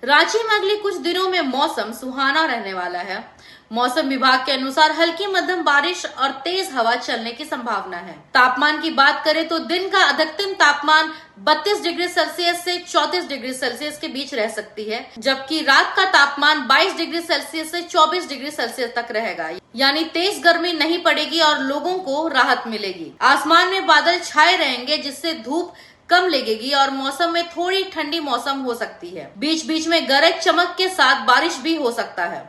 रांची में अगले कुछ दिनों में मौसम सुहाना रहने वाला है। मौसम विभाग के अनुसार हल्की मध्यम बारिश और तेज हवा चलने की संभावना है। तापमान की बात करें तो दिन का अधिकतम तापमान 32 डिग्री सेल्सियस से 34 डिग्री सेल्सियस के बीच रह सकती है, जबकि रात का तापमान 22 डिग्री सेल्सियस से 24 डिग्री सेल्सियस तक रहेगा। यानी तेज गर्मी नहीं पड़ेगी और लोगों को राहत मिलेगी। आसमान में बादल छाए रहेंगे, जिससे धूप कम लगेगी और मौसम में थोड़ी ठंडी मौसम हो सकती है। बीच बीच में गरज चमक के साथ बारिश भी हो सकता है।